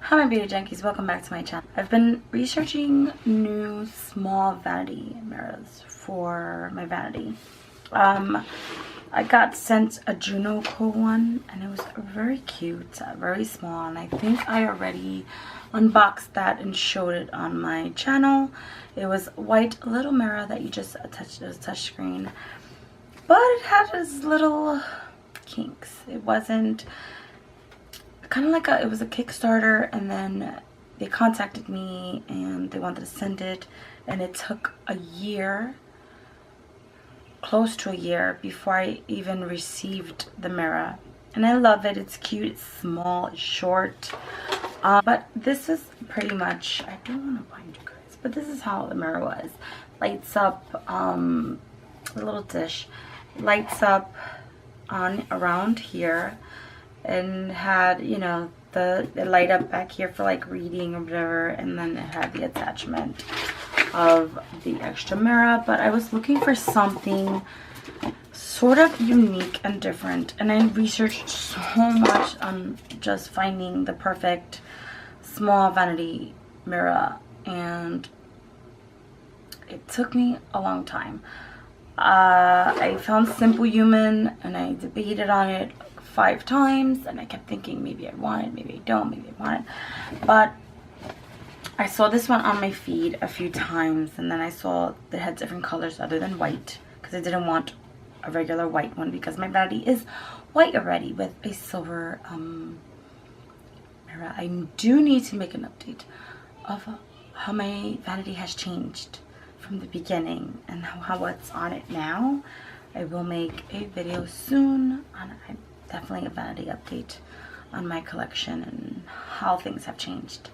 Hi my beauty junkies, welcome back to my channel. I've been researching new small vanity mirrors for my vanity. I got sent a Junoco one and it was very cute, very small, and I think I already unboxed that and showed it on my channel. It was a white little mirror that you just attached to a touch screen, but it had its little kinks. It wasn't kind of like it was a Kickstarter, and then they contacted me and they wanted to send it, and it took a year, close to a year, before I even received the mirror. And I love it. It's cute, it's small, it's short, but this is pretty much, I don't want to bind you guys, but this is how the mirror was. Lights up, a little dish lights up on around here, and had, you know, the light up back here for like reading or whatever, and then it had the attachment of the extra mirror. But I was looking for something sort of unique and different, and I researched so much on just finding the perfect small vanity mirror, and it took me a long time. I found Simple Human and I debated on it 5 times, and I kept thinking maybe I want it, maybe I don't, maybe I want it. But I saw this one on my feed a few times, and then I saw that it had different colors other than white, because I didn't want a regular white one because my vanity is white already with a silver mirror. I do need to make an update of how my vanity has changed from the beginning and how it's on it now. I will make a video soon on definitely a vanity update on my collection and how things have changed.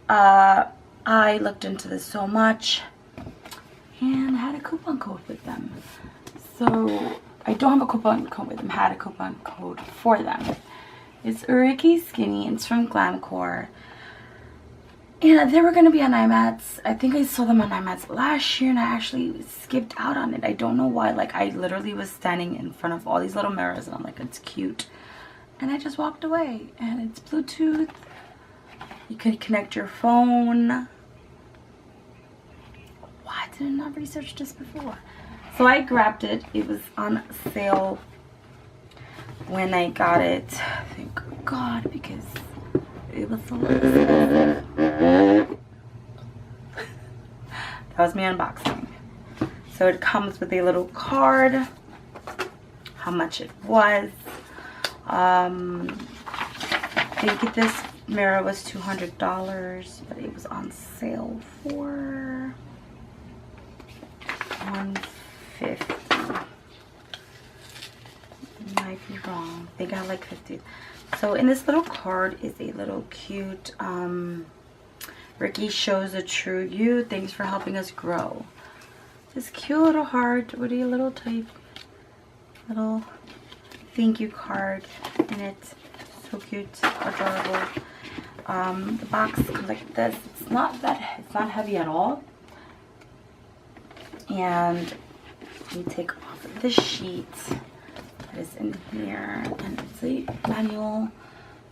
I looked into this so much and had a coupon code with them. So I don't have a coupon code with them, had a coupon code for them. It's Riki Skinny, it's from Glamcor. And they were going to be on IMATs. I think I saw them on IMATs last year, and I actually skipped out on it. I don't know why. Like, I literally was standing in front of all these little mirrors, and I'm like, it's cute. And I just walked away. And it's Bluetooth. You can connect your phone. Why did I not research this before? So I grabbed it. It was on sale when I got it. Thank God, because it was so expensive. That was me unboxing. So it comes with a little card, how much it was. I think this mirror was $200, but it was on sale for $150. Might be wrong. They got like 50. So in this little card is a little cute Riki shows a true you. Thanks for helping us grow. This cute little heart with a little little thank you card in it. So cute, adorable. The box comes like this. It's not heavy at all. And you take off the sheet that is in here, and it's a manual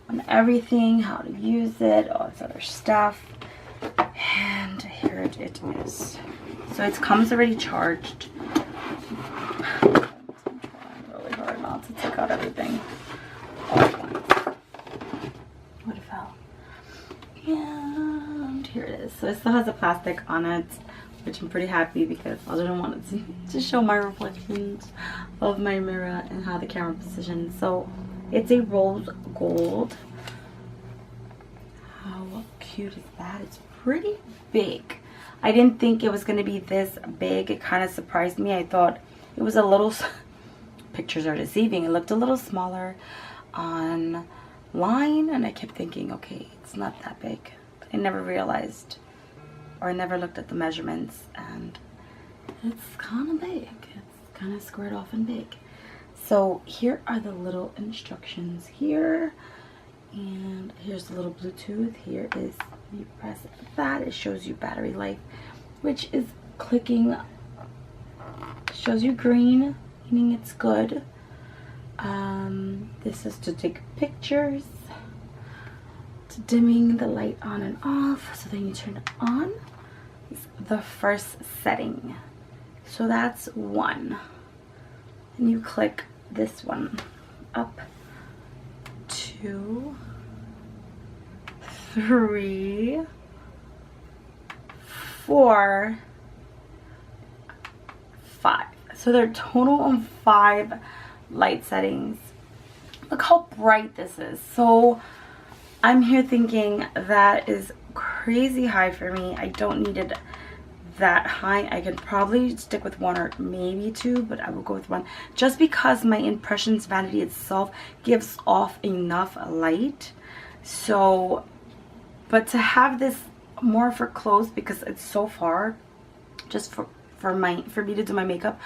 on everything, how to use it, all this other stuff. And here it is. So it comes already charged. I'm trying really hard not to take out everything all at once. What fell? And here it is. So it still has a plastic on it, which I'm pretty happy because I didn't want it to show my reflections of my mirror and how the camera positions. So it's a rose gold. How cute is that? It's pretty big. I didn't think it was going to be this big. It kind of surprised me. I thought it was a little, pictures are deceiving, it looked a little smaller online, and I kept thinking, okay, it's not that big. But I never realized, or I never looked at the measurements, and it's kind of big. It's kind of squared off and big. So here are the little instructions here, and here's the little Bluetooth. Here is, you press that, it shows you battery life, which is clicking, shows you green, meaning it's good. This is to take pictures, just dimming the light on and off. So then you turn it on. It's the first setting. So that's 1. And you click this one up. 2, 3, 4, 5. So there are total of 5 light settings. Look how bright this is. So I'm here thinking that is crazy high for me. I don't need it that high. I could probably stick with 1 or maybe 2, but I will go with 1 just because my Impressions Vanity itself gives off enough light. So, but to have this more for clothes because it's so far, just for me to do my makeup,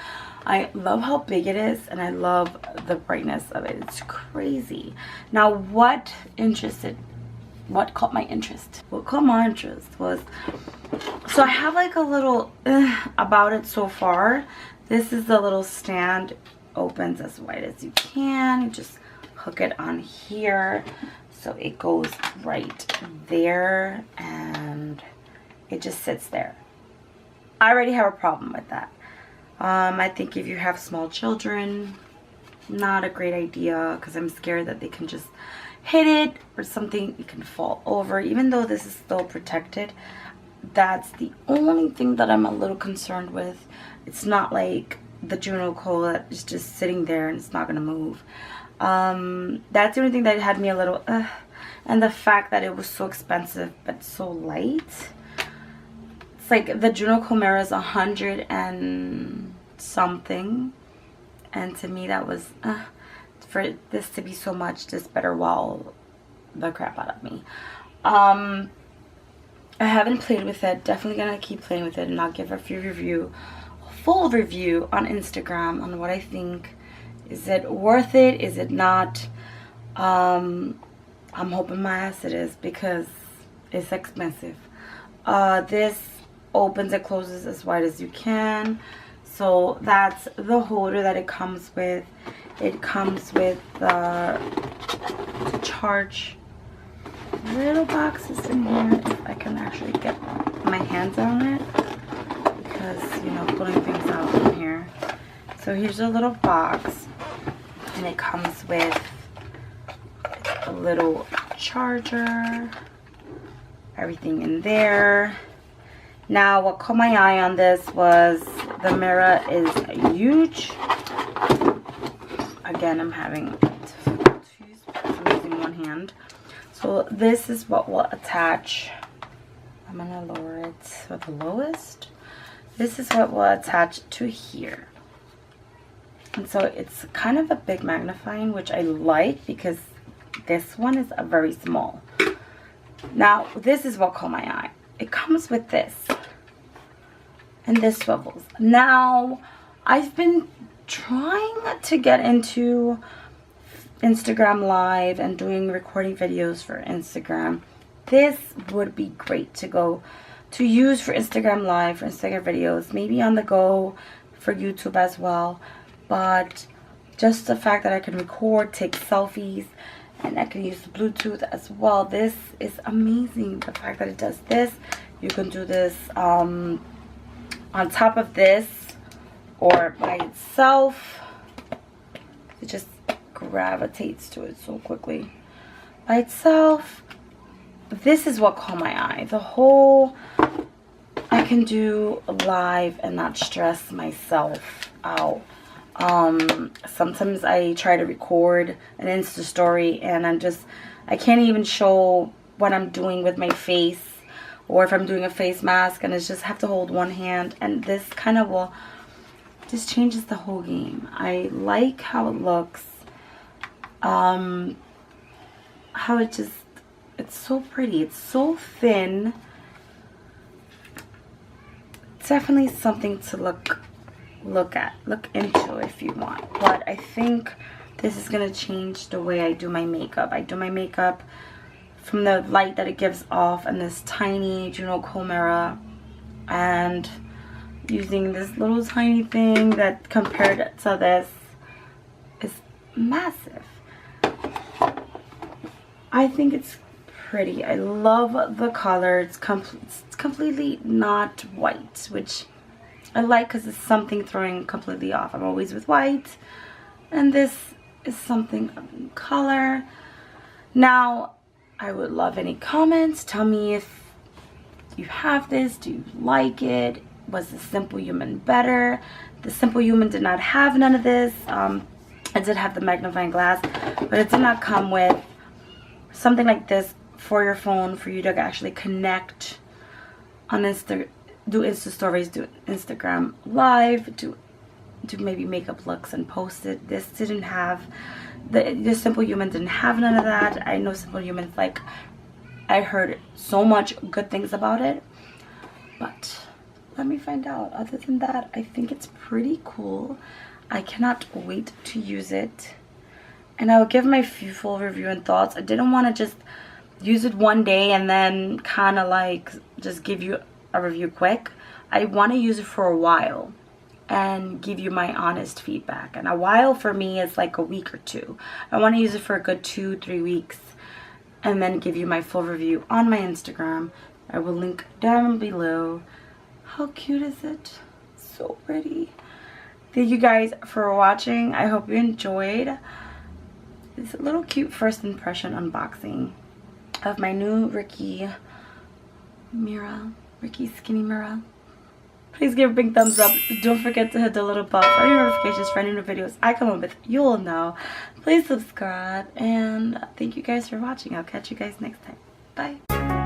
I love how big it is and I love the brightness of it. It's crazy. Now, what caught my interest? What caught my interest was, so I have like a little about it so far. This is the little stand, opens as wide as you can. You just hook it on here so it goes right there and it just sits there. I already have a problem with that. I think if you have small children, not a great idea because I'm scared that they can just hit it or something. It can fall over. Even though this is still protected, that's the only thing that I'm a little concerned with. It's not like the Juno Coal that is just sitting there and it's not going to move. That's the only thing that had me a little and the fact that it was so expensive but so light. It's like the Juno Coal mirror is 100 and something, and to me that was for this to be so much, this better wow the crap out of me. I haven't played with it. Definitely gonna keep playing with it, and I'll give a full review on Instagram on what I think. Is it worth it? Is it not? I'm hoping my ass it is because it's expensive. This opens and closes as wide as you can. So that's the holder that it comes with. It comes with the charge little boxes in here, if I can actually get my hands on it, because, you know, pulling things out from here. So here's a little box, and it comes with a little charger, everything in there. Now, what caught my eye on this was the mirror is huge. Again, I'm having difficulties using one hand. So this is what will attach. I'm gonna lower it to the lowest. This is what will attach to here. And so it's kind of a big magnifying, which I like because this one is a very small. Now, this is what caught my eye. It comes with this. And this swivels. Now, I've been trying to get into Instagram Live and doing recording videos for Instagram. This would be great to use for Instagram Live, for Instagram videos, maybe on the go for YouTube as well. But just the fact that I can record, take selfies, and I can use the Bluetooth as well. This is amazing. The fact that it does this, you can do this on top of this or by itself. It just gravitates to it so quickly. By itself, this is what caught my eye. The whole, I can do live and not stress myself out. Sometimes I try to record an Insta story and I can't even show what I'm doing with my face, or if I'm doing a face mask, and I just have to hold one hand, and this kind of just changes the whole game. I like how it looks, how it's so pretty. It's so thin. It's definitely something to look into if you want. But I think this is gonna change the way I do my makeup. I do my makeup from the light that it gives off and this tiny Juno Coal mirror, and using this little tiny thing that compared to this is massive. I think it's pretty. I love the color. It's completely not white, which I like because it's something throwing completely off. I'm always with white, and this is something in color. Now, I would love any comments. Tell me if you have this. Do you like it? Was the Simple Human better? The Simple Human did not have none of this. It did have the magnifying glass, but it did not come with something like this for your phone, for you to actually connect on do Insta stories, do Instagram live, do maybe makeup looks and post it. This didn't have, the Simple Human didn't have none of that. I know Simple Human's, like, I heard so much good things about it, but let me find out. Other than that, I think it's pretty cool. I cannot wait to use it, and I will give my full review and thoughts. I didn't want to just use it one day and then kind of like just give you a review quick. I want to use it for a while and give you my honest feedback, and a while for me is like a week or two. I want to use it for a good 2-3 weeks and then give you my full review on my Instagram. I will link down below. How cute is it? So pretty. Thank you guys for watching. I hope you enjoyed this little cute first impression unboxing of my new Riki mirror, Riki skinny mirror. Please give a big thumbs up. Don't forget to hit the little bell for any notifications for any new videos I come up with. You'll know. Please subscribe, and thank you guys for watching. I'll catch you guys next time. Bye.